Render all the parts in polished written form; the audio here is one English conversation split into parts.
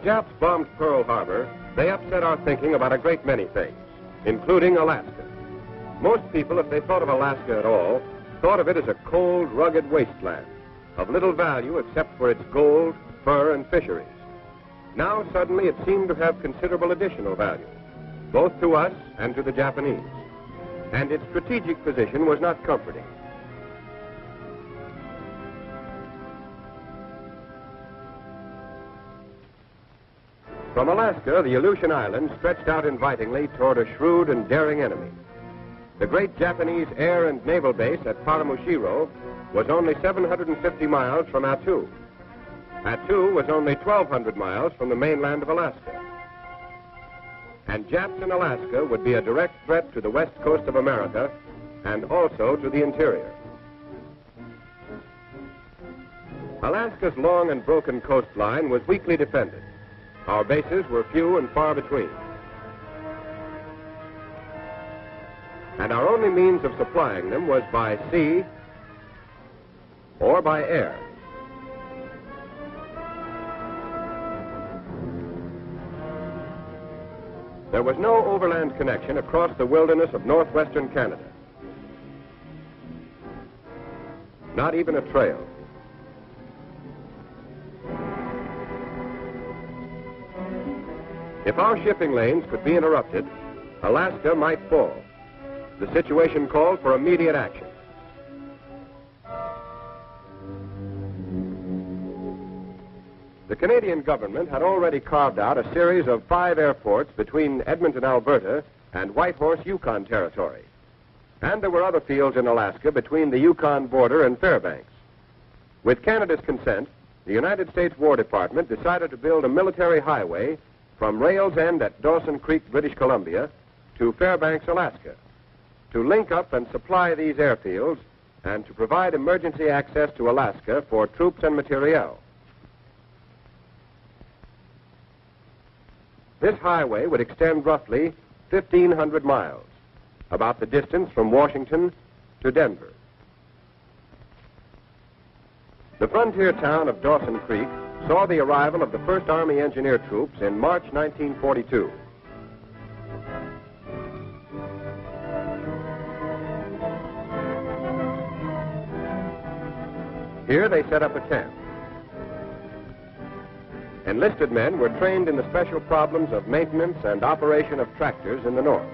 Japs bombed Pearl Harbor, they upset our thinking about a great many things, including Alaska. Most people, if they thought of Alaska at all, thought of it as a cold, rugged wasteland, of little value except for its gold, fur, and fisheries. Now, suddenly, it seemed to have considerable additional value, both to us and to the Japanese. And its strategic position was not comforting. From Alaska, the Aleutian Islands stretched out invitingly toward a shrewd and daring enemy. The great Japanese air and naval base at Paramushiro was only 750 miles from Attu. Attu was only 1,200 miles from the mainland of Alaska. And Japs in Alaska would be a direct threat to the west coast of America and also to the interior. Alaska's long and broken coastline was weakly defended. Our bases were few and far between. And our only means of supplying them was by sea or by air. There was no overland connection across the wilderness of northwestern Canada. Not even a trail. If our shipping lanes could be interrupted, Alaska might fall. The situation called for immediate action. The Canadian government had already carved out a series of 5 airports between Edmonton, Alberta, and Whitehorse, Yukon Territory. And there were other fields in Alaska between the Yukon border and Fairbanks. With Canada's consent, the United States War Department decided to build a military highway from Rails End at Dawson Creek, British Columbia, to Fairbanks, Alaska, to link up and supply these airfields and to provide emergency access to Alaska for troops and materiel. This highway would extend roughly 1,500 miles, about the distance from Washington to Denver. The frontier town of Dawson Creek saw the arrival of the 1st Army Engineer Troops in March 1942. Here they set up a tent. Enlisted men were trained in the special problems of maintenance and operation of tractors in the north.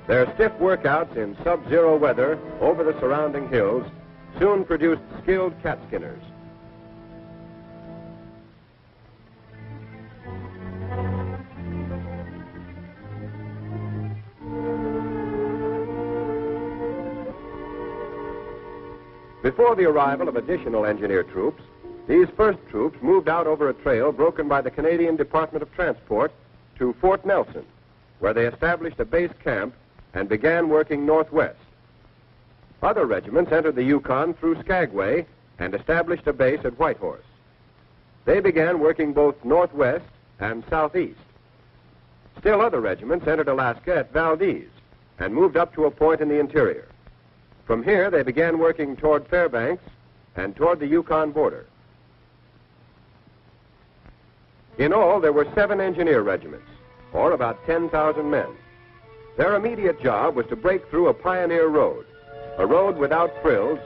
Their stiff workouts in sub-zero weather over the surrounding hills soon produced skilled cat skinners. Before the arrival of additional engineer troops, these first troops moved out over a trail broken by the Canadian Department of Transport to Fort Nelson, where they established a base camp and began working northwest. Other regiments entered the Yukon through Skagway and established a base at Whitehorse. They began working both northwest and southeast. Still other regiments entered Alaska at Valdez and moved up to a point in the interior. From here, they began working toward Fairbanks and toward the Yukon border. In all, there were 7 engineer regiments, or about 10,000 men. Their immediate job was to break through a pioneer road, a road without frills,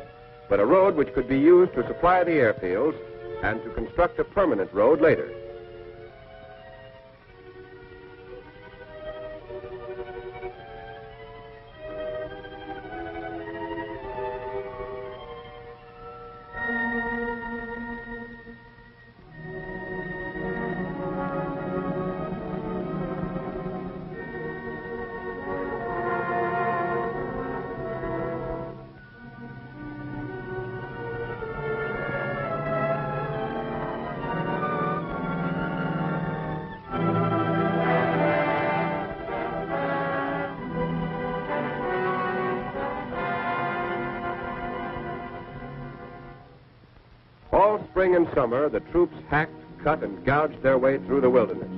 but a road which could be used to supply the airfields and to construct a permanent road later. All spring and summer, the troops hacked, cut, and gouged their way through the wilderness.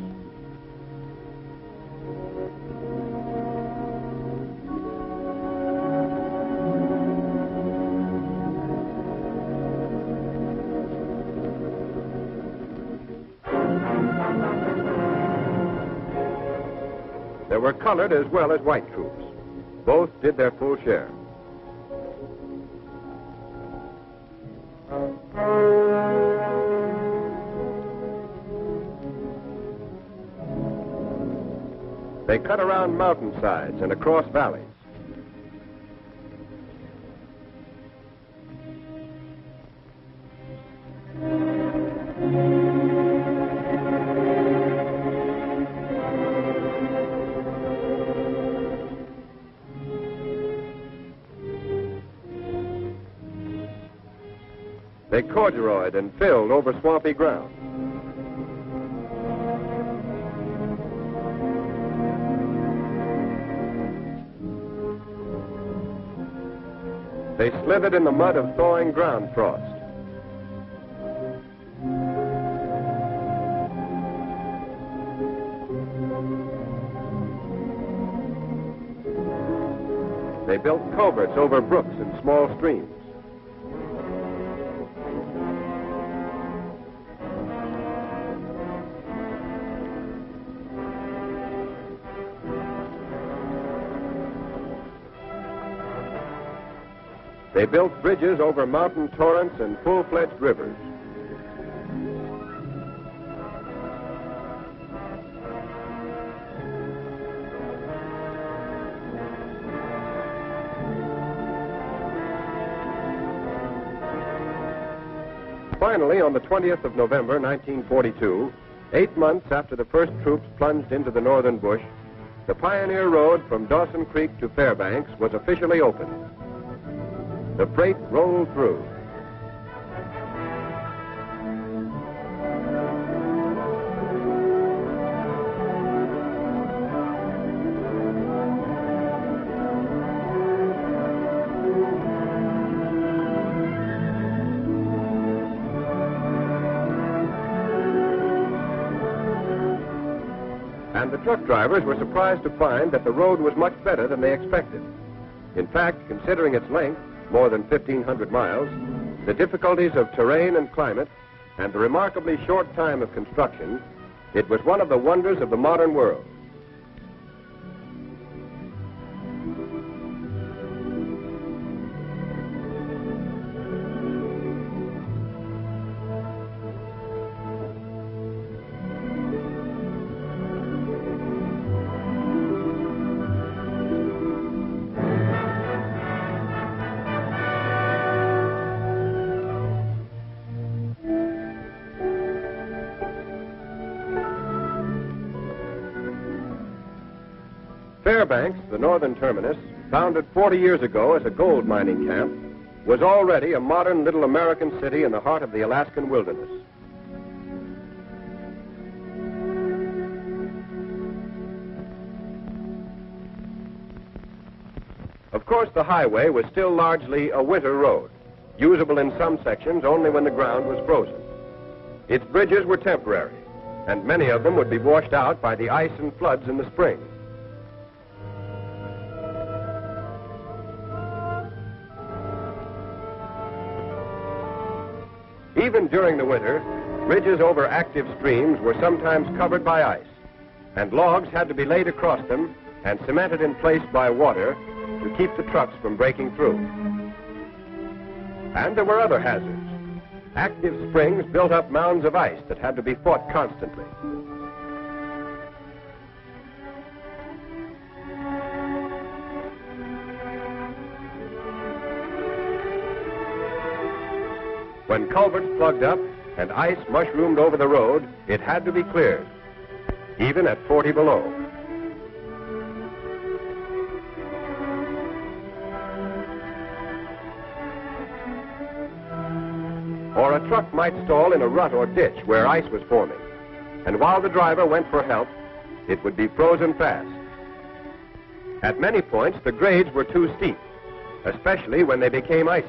There were colored as well as white troops. Both did their full share. They cut around mountainsides and across valleys. They corduroyed and filled over swampy ground. They slithered in the mud of thawing ground frost. They built culverts over brooks and small streams. They built bridges over mountain torrents and full-fledged rivers. Finally, on the 20th of November, 1942, 8 months after the first troops plunged into the northern bush, the Pioneer Road from Dawson Creek to Fairbanks was officially opened. The freight rolled through. And the truck drivers were surprised to find that the road was much better than they expected. In fact, considering its length, more than 1,500 miles, the difficulties of terrain and climate, and the remarkably short time of construction, it was one of the wonders of the modern world. Fairbanks, the northern terminus, founded 40 years ago as a gold mining camp, was already a modern little American city in the heart of the Alaskan wilderness. Of course, the highway was still largely a winter road, usable in some sections only when the ground was frozen. Its bridges were temporary, and many of them would be washed out by the ice and floods in the spring. Even during the winter, bridges over active streams were sometimes covered by ice, and logs had to be laid across them and cemented in place by water to keep the trucks from breaking through. And there were other hazards. Active springs built up mounds of ice that had to be fought constantly. When culverts plugged up and ice mushroomed over the road, it had to be cleared, even at 40 below. Or a truck might stall in a rut or ditch where ice was forming, and while the driver went for help, it would be frozen fast. At many points, the grades were too steep, especially when they became icy.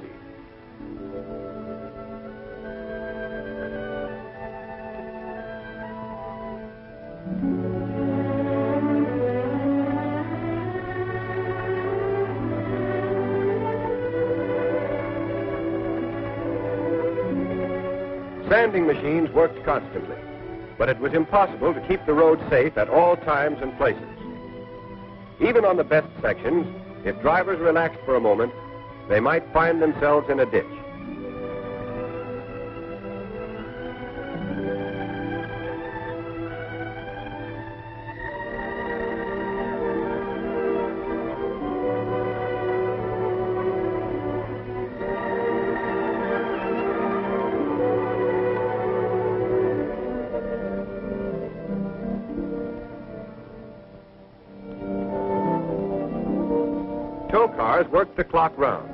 Sanding machines worked constantly, but it was impossible to keep the road safe at all times and places. Even on the best sections, if drivers relaxed for a moment, they might find themselves in a ditch. Tow cars worked the clock round,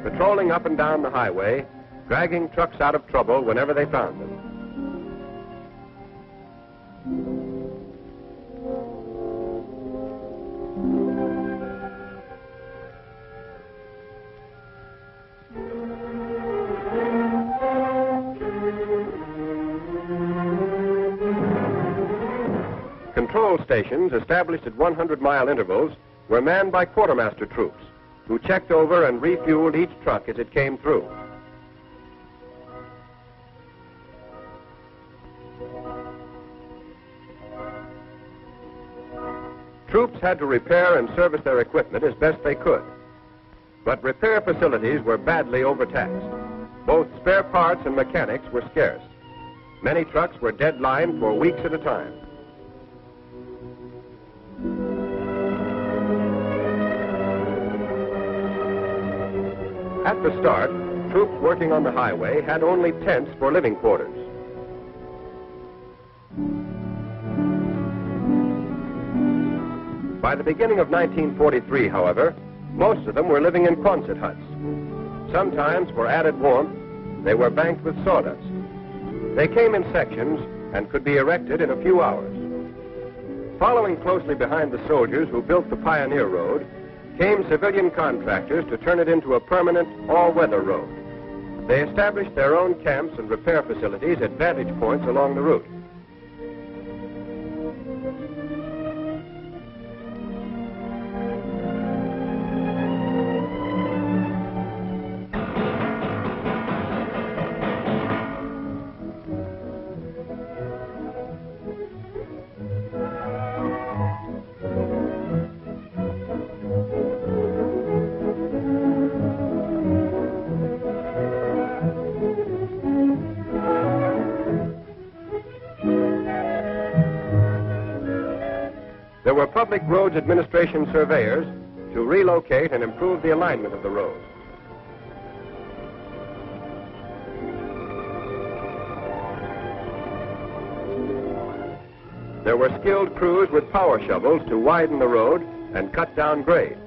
patrolling up and down the highway, dragging trucks out of trouble whenever they found them. Control stations established at 100-mile intervals were manned by quartermaster troops who checked over and refueled each truck as it came through. Troops had to repair and service their equipment as best they could. But repair facilities were badly overtaxed. Both spare parts and mechanics were scarce. Many trucks were deadlined for weeks at a time. At the start, troops working on the highway had only tents for living quarters. By the beginning of 1943, however, most of them were living in Quonset huts. Sometimes, for added warmth, they were banked with sawdust. They came in sections and could be erected in a few hours. Following closely behind the soldiers who built the Pioneer Road, came civilian contractors to turn it into a permanent, all-weather road. They established their own camps and repair facilities at vantage points along the route. There were Public Roads Administration surveyors to relocate and improve the alignment of the road. There were skilled crews with power shovels to widen the road and cut down grades.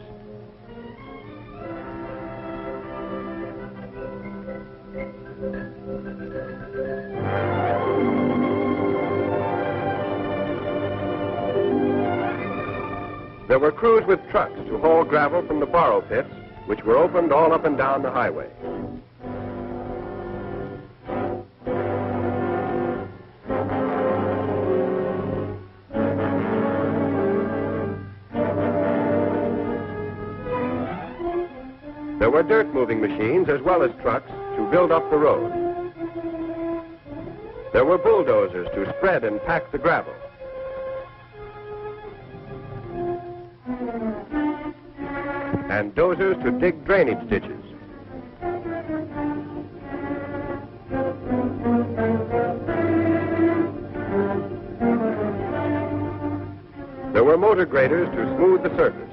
There were crews with trucks to haul gravel from the borrow pits, which were opened all up and down the highway. There were dirt-moving machines as well as trucks to build up the road. There were bulldozers to spread and pack the gravel. And dozers to dig drainage ditches. There were motor graders to smooth the surface.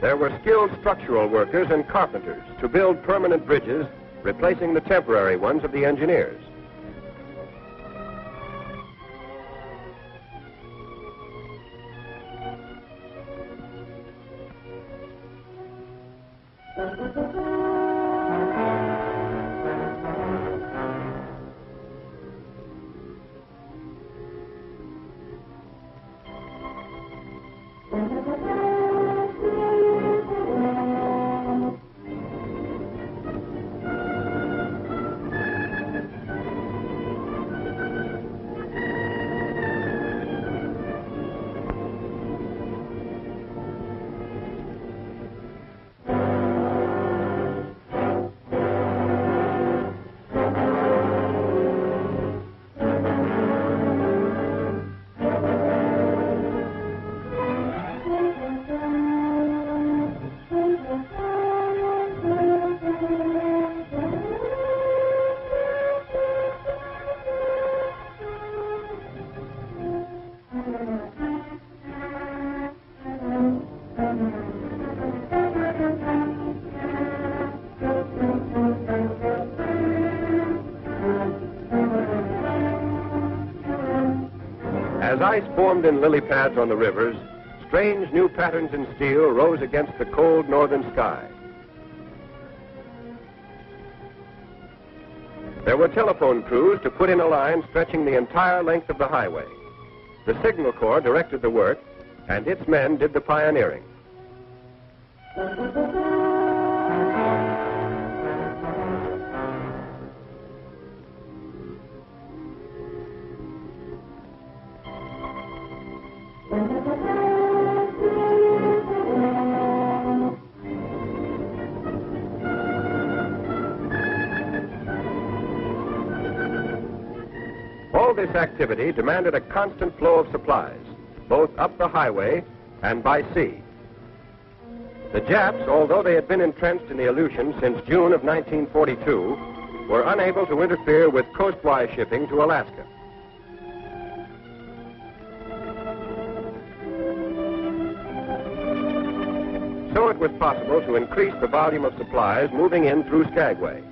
There were skilled structural workers and carpenters to build permanent bridges, replacing the temporary ones of the engineers. ice formed in lily pads on the rivers, strange new patterns in steel rose against the cold northern sky. There were telephone crews to put in a line stretching the entire length of the highway. The Signal Corps directed the work, and its men did the pioneering. All this activity demanded a constant flow of supplies, both up the highway and by sea. The Japs, although they had been entrenched in the Aleutian since June of 1942, were unable to interfere with coastwise shipping to Alaska. So it was possible to increase the volume of supplies moving in through Skagway.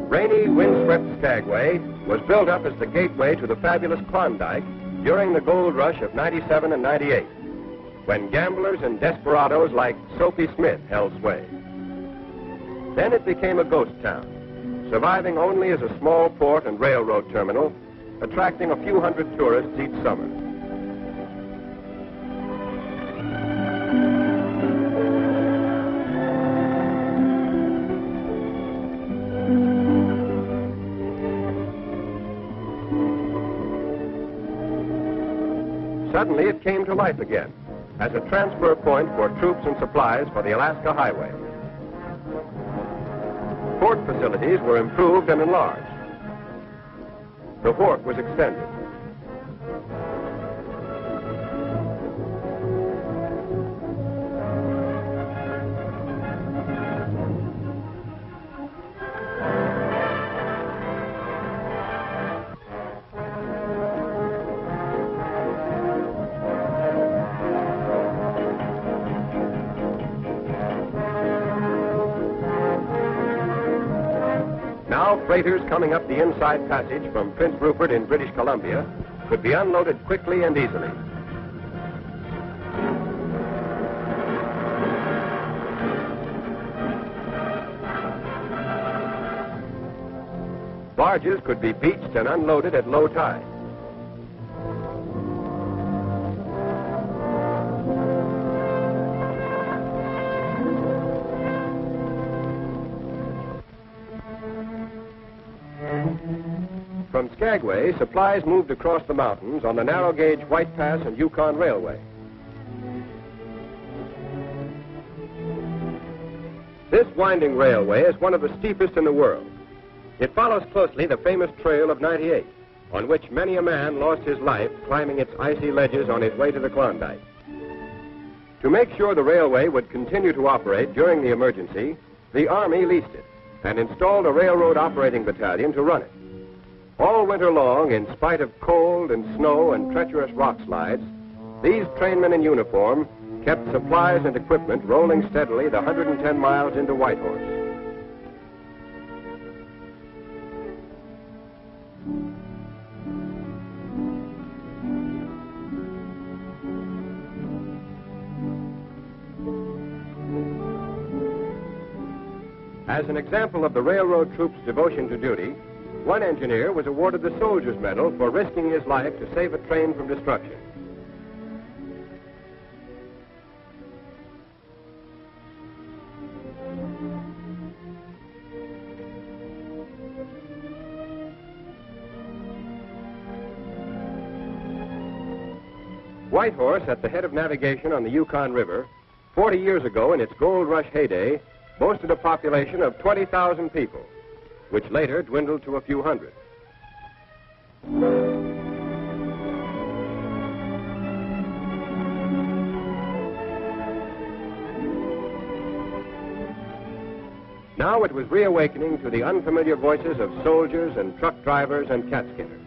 Rainy, windswept Skagway was built up as the gateway to the fabulous Klondike during the gold rush of '97 and '98, when gamblers and desperados like Soapy Smith held sway. Then it became a ghost town, surviving only as a small port and railroad terminal, attracting a few hundred tourists each summer. Suddenly it came to life again as a transfer point for troops and supplies for the Alaska Highway. Port facilities were improved and enlarged. The wharf was extended. Now, freighters coming up the inside passage from Prince Rupert in British Columbia could be unloaded quickly and easily. Barges could be beached and unloaded at low tide. From Skagway, supplies moved across the mountains on the narrow-gauge White Pass and Yukon Railway. This winding railway is one of the steepest in the world. It follows closely the famous Trail of '98, on which many a man lost his life climbing its icy ledges on his way to the Klondike. To make sure the railway would continue to operate during the emergency, the Army leased it and installed a railroad operating battalion to run it. All winter long, in spite of cold and snow and treacherous rock slides, these trainmen in uniform kept supplies and equipment rolling steadily the 110 miles into Whitehorse. As an example of the railroad troops' devotion to duty, one engineer was awarded the Soldier's Medal for risking his life to save a train from destruction. Whitehorse, at the head of navigation on the Yukon River, 40 years ago in its gold rush heyday, boasted a population of 20,000 people, which later dwindled to a few hundred. Now it was reawakening to the unfamiliar voices of soldiers and truck drivers and cat skinners.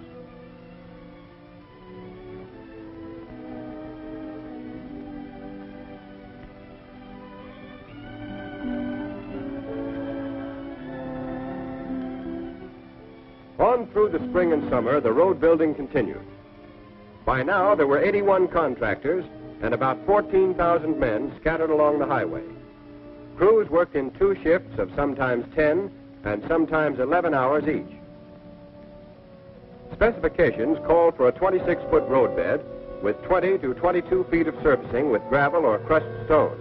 On through the spring and summer, the road building continued. By now, there were 81 contractors and about 14,000 men scattered along the highway. Crews worked in 2 shifts of sometimes 10 and sometimes 11 hours each. Specifications called for a 26-foot roadbed with 20 to 22 feet of surfacing with gravel or crushed stone.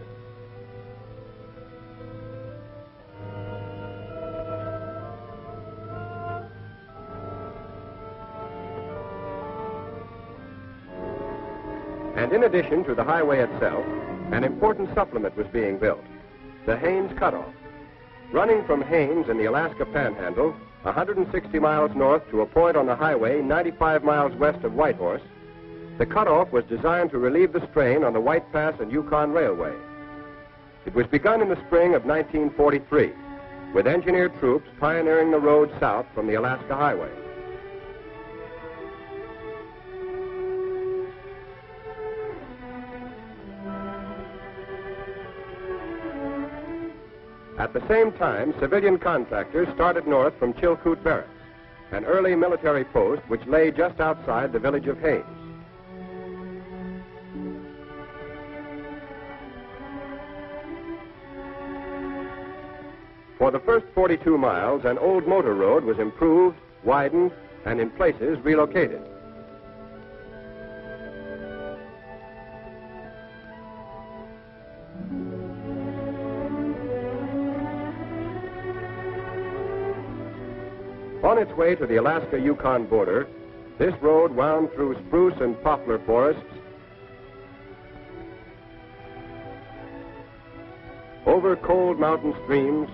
And in addition to the highway itself, an important supplement was being built, the Haines Cutoff. Running from Haines in the Alaska Panhandle, 160 miles north to a point on the highway 95 miles west of Whitehorse, the cutoff was designed to relieve the strain on the White Pass and Yukon Railway. It was begun in the spring of 1943, with engineer troops pioneering the road south from the Alaska Highway. At the same time, civilian contractors started north from Chilkoot Barracks, an early military post which lay just outside the village of Haines. For the first 42 miles, an old motor road was improved, widened, and in places relocated. On its way to the Alaska-Yukon border, this road wound through spruce and poplar forests, over cold mountain streams,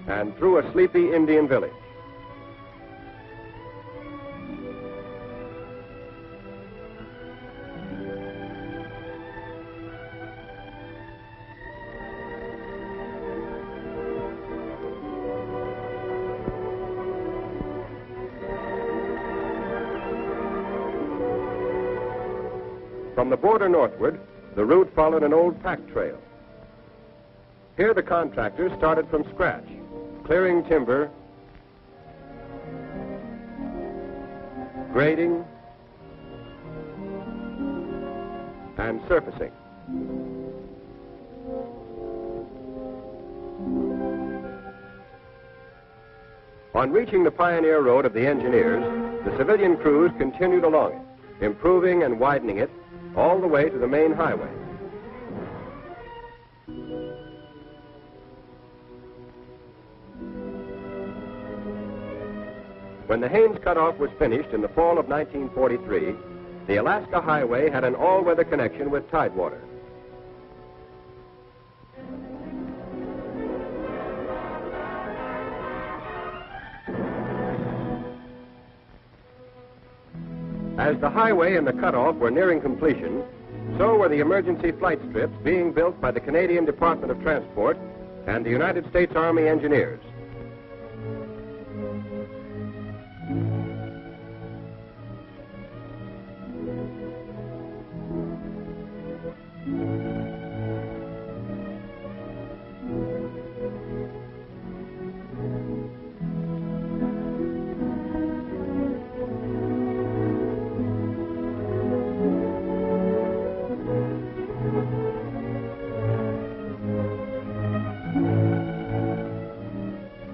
and through a sleepy Indian village. From the border northward, the route followed an old pack trail. Here the contractors started from scratch, clearing timber, grading, and surfacing. On reaching the pioneer road of the engineers, the civilian crews continued along it, improving and widening it all the way to the main highway. When the Haines Cutoff was finished in the fall of 1943, the Alaska Highway had an all-weather connection with Tidewater. As the highway and the cutoff were nearing completion, so were the emergency flight strips being built by the Canadian Department of Transport and the United States Army Engineers.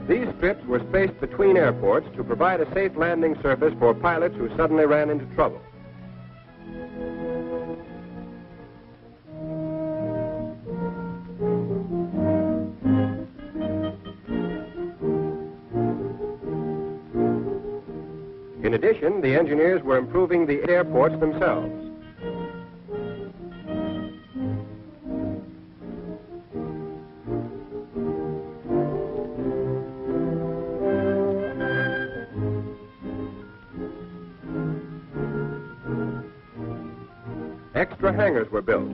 These strips were spaced between airports to provide a safe landing surface for pilots who suddenly ran into trouble. In addition, the engineers were improving the airports themselves. Extra hangars were built.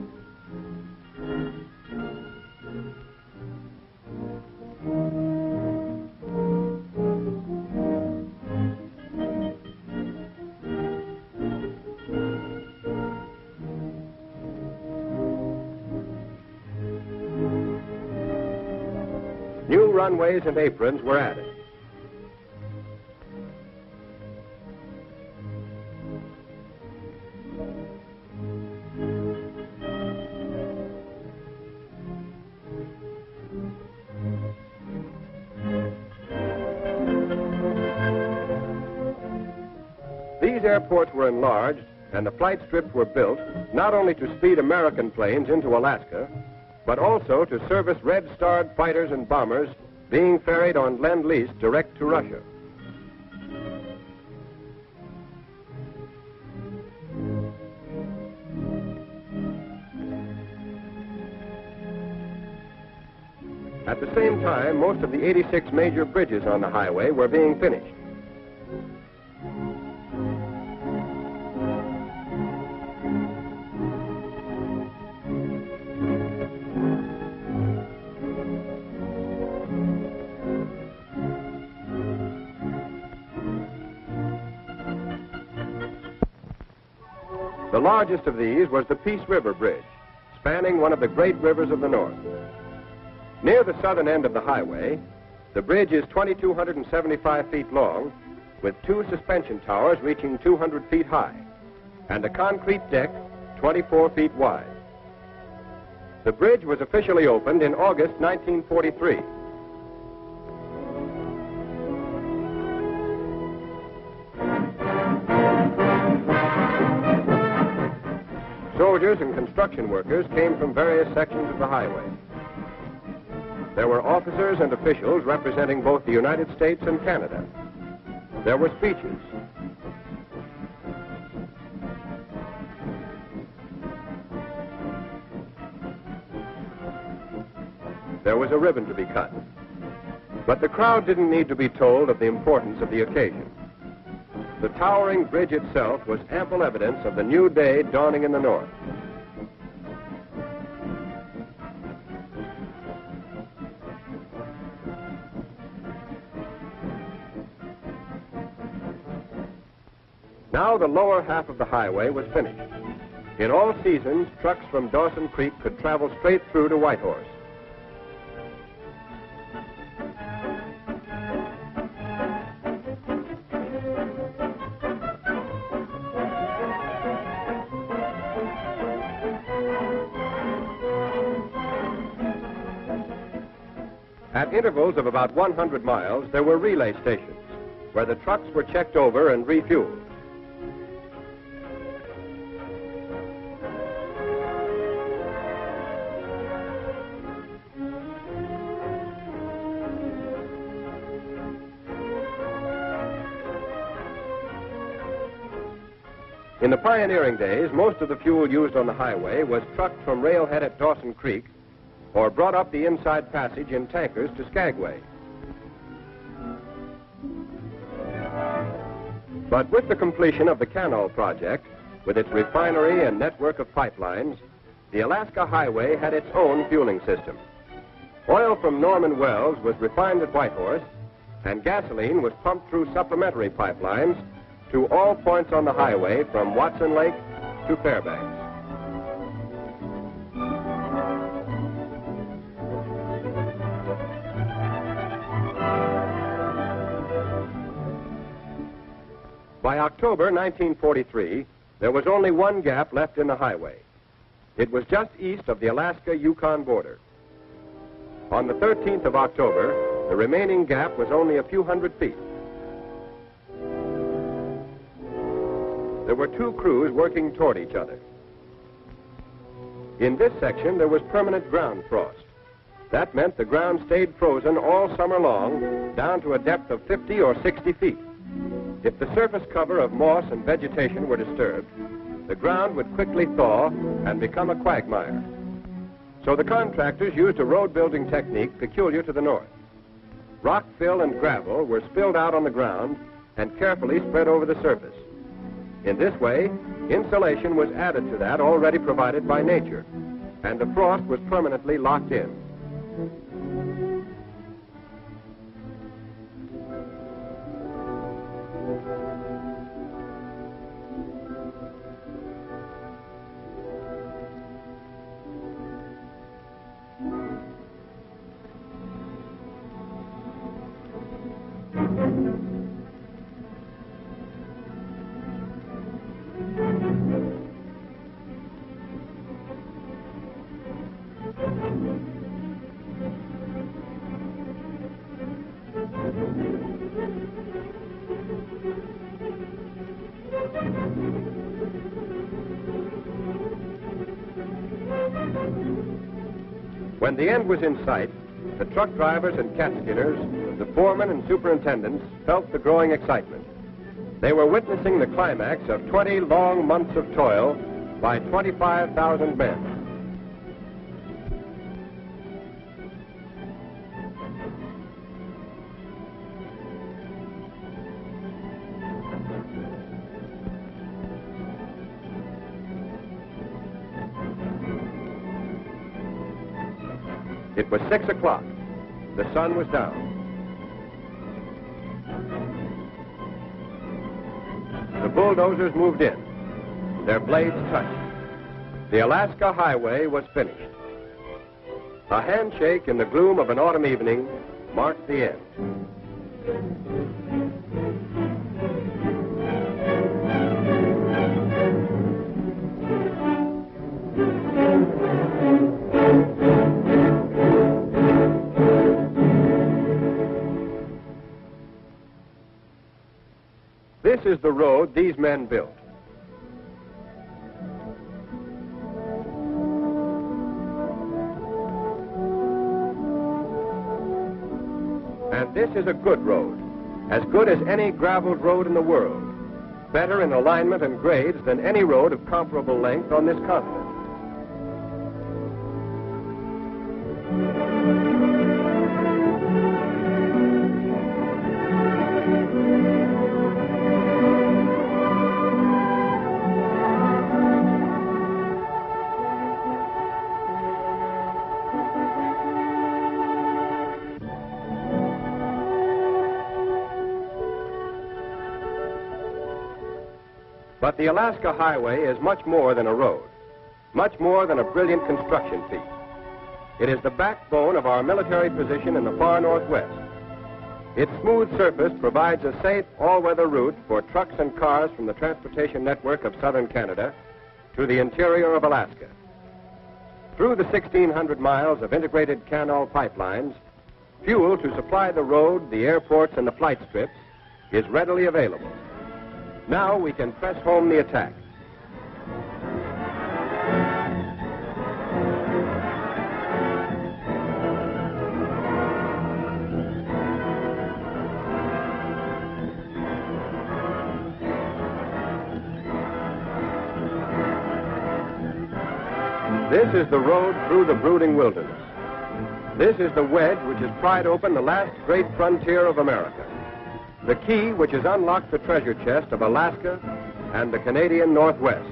runways and aprons were added. These airports were enlarged and the flight strips were built not only to speed American planes into Alaska, but also to service red-starred fighters and bombers being ferried on Lend-Lease direct to Russia. At the same time, most of the 86 major bridges on the highway were being finished. The largest of these was the Peace River Bridge, spanning one of the great rivers of the North. Near the southern end of the highway, the bridge is 2,275 feet long, with 2 suspension towers reaching 200 feet high, and a concrete deck 24 feet wide. The bridge was officially opened in August 1943. Soldiers and construction workers came from various sections of the highway. There were officers and officials representing both the United States and Canada. There were speeches. There was a ribbon to be cut. But the crowd didn't need to be told of the importance of the occasion. The towering bridge itself was ample evidence of the new day dawning in the North. Now the lower half of the highway was finished. In all seasons, trucks from Dawson Creek could travel straight through to Whitehorse. At intervals of about 100 miles, there were relay stations where the trucks were checked over and refueled. In the pioneering days, most of the fuel used on the highway was trucked from railhead at Dawson Creek or brought up the inside passage in tankers to Skagway. But with the completion of the Canal project, with its refinery and network of pipelines, the Alaska Highway had its own fueling system. Oil from Norman Wells was refined at Whitehorse, and gasoline was pumped through supplementary pipelines to all points on the highway from Watson Lake to Fairbanks. By October 1943, there was only one gap left in the highway. It was just east of the Alaska-Yukon border. On the 13th of October, the remaining gap was only a few hundred feet. There were 2 crews working toward each other. In this section, there was permanent ground frost. That meant the ground stayed frozen all summer long, down to a depth of 50 or 60 feet. If the surface cover of moss and vegetation were disturbed, the ground would quickly thaw and become a quagmire. So the contractors used a road-building technique peculiar to the North. Rock, fill, and gravel were spilled out on the ground and carefully spread over the surface. In this way, insulation was added to that already provided by nature, and the frost was permanently locked in. When the end was in sight, the truck drivers and cat skinners, the foremen and superintendents felt the growing excitement. They were witnessing the climax of 20 long months of toil by 25,000 men. It was 6 o'clock. The sun was down. The bulldozers moved in. Their blades touched. The Alaska Highway was finished. A handshake in the gloom of an autumn evening marked the end. This is the road these men built. And this is a good road, as good as any graveled road in the world, better in alignment and grades than any road of comparable length on this continent. But the Alaska Highway is much more than a road, much more than a brilliant construction feat. It is the backbone of our military position in the far northwest. Its smooth surface provides a safe, all-weather route for trucks and cars from the transportation network of southern Canada to the interior of Alaska. Through the 1,600 miles of integrated canal pipelines, fuel to supply the road, the airports, and the flight strips is readily available. Now we can press home the attack. This is the road through the brooding wilderness. This is the wedge which has pried open the last great frontier of America. The key which has unlocked the treasure chest of Alaska and the Canadian Northwest.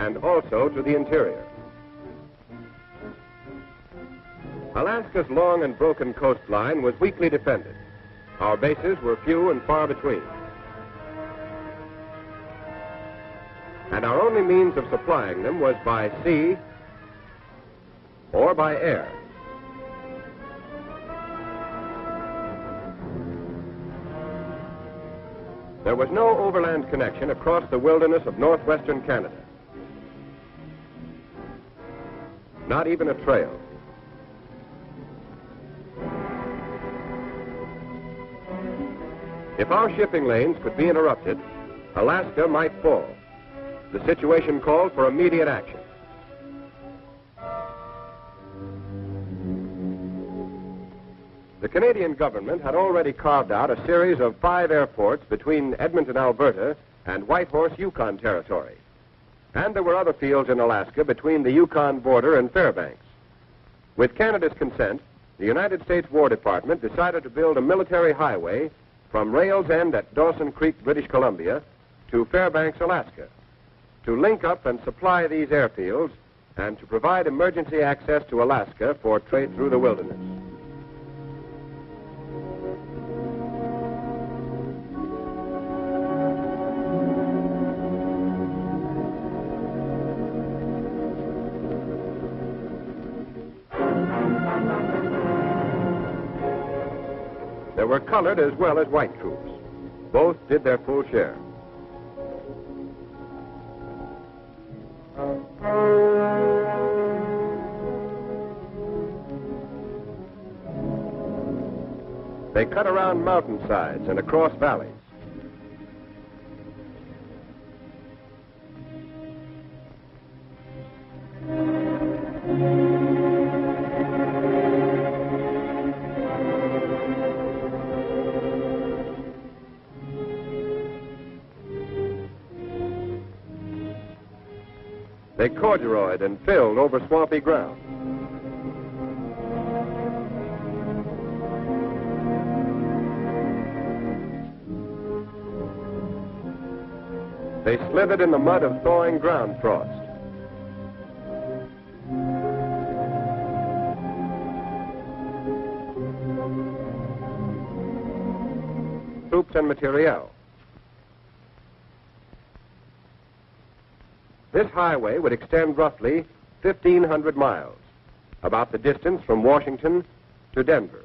And also to the interior. Alaska's long and broken coastline was weakly defended. Our bases were few and far between. And our only means of supplying them was by sea or by air. There was no overland connection across the wilderness of northwestern Canada. Not even a trail. If our shipping lanes could be interrupted, Alaska might fall. The situation called for immediate action. The Canadian government had already carved out a series of 5 airports between Edmonton, Alberta, and Whitehorse, Yukon Territory. And there were other fields in Alaska between the Yukon border and Fairbanks. With Canada's consent, the United States War Department decided to build a military highway from Rails End at Dawson Creek, British Columbia, to Fairbanks, Alaska, to link up and supply these airfields and to provide emergency access to Alaska for trade through the wilderness. There were colored as well as white troops. Both did their full share. They cut around mountainsides and across valleys. They corduroyed and filled over swampy ground. They slithered in the mud of thawing ground frost. Troops and materiel. This highway would extend roughly 1,500 miles, about the distance from Washington to Denver.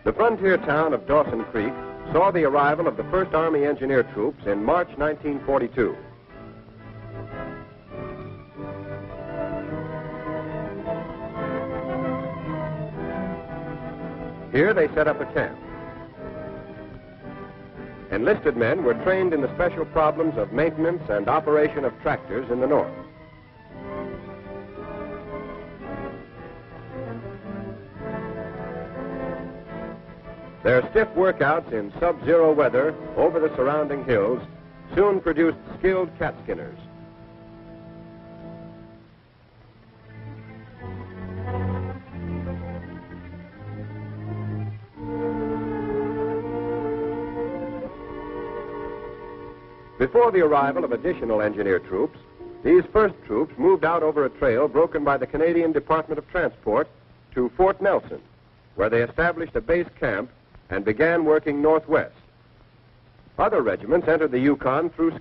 The frontier town of Dawson Creek saw the arrival of the 1st Army Engineer Troops in March 1942. Here they set up a camp. Enlisted men were trained in the special problems of maintenance and operation of tractors in the north. Their stiff workouts in sub-zero weather over the surrounding hills soon produced skilled cat skinners. Before the arrival of additional engineer troops, these first troops moved out over a trail broken by the Canadian Department of Transport to Fort Nelson, where they established a base camp and began working northwest. Other regiments entered the Yukon through...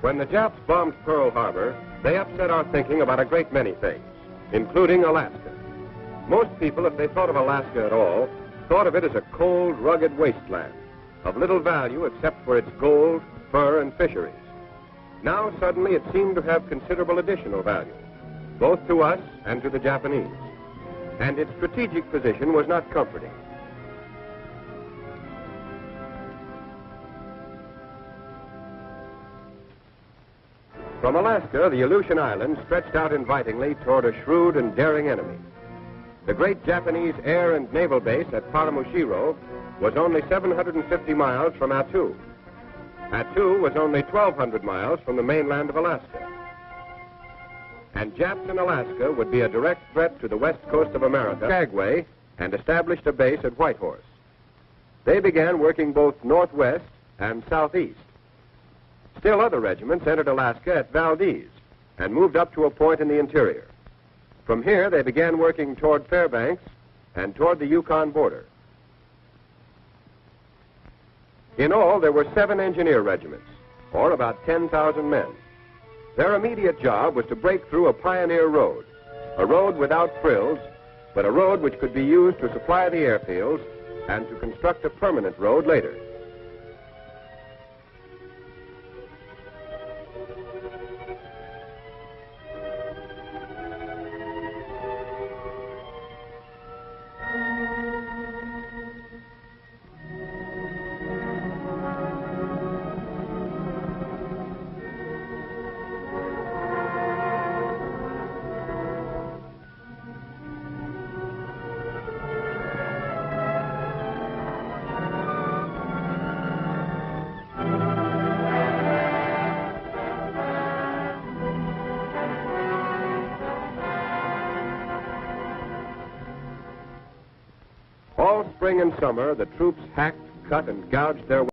When the Japs bombed Pearl Harbor, they upset our thinking about a great many things, including Alaska. Most people, if they thought of Alaska at all, thought of it as a cold, rugged wasteland, of little value except for its gold, fur, and fisheries. Now, suddenly, it seemed to have considerable additional value, both to us and to the Japanese. And its strategic position was not comforting. From Alaska, the Aleutian Islands stretched out invitingly toward a shrewd and daring enemy. The great Japanese air and naval base at Paramushiro was only 750 miles from Attu. Attu was only 1,200 miles from the mainland of Alaska. And Japs in Alaska would be a direct threat to the west coast of America, Skagway, and established a base at Whitehorse. They began working both northwest and southeast. Still other regiments entered Alaska at Valdez and moved up to a point in the interior. From here, they began working toward Fairbanks and toward the Yukon border. In all, there were 7 engineer regiments, or about 10,000 men. Their immediate job was to break through a pioneer road, a road without frills, but a road which could be used to supply the airfields and to construct a permanent road later. spring and summer, the troops hacked, cut, and gouged their way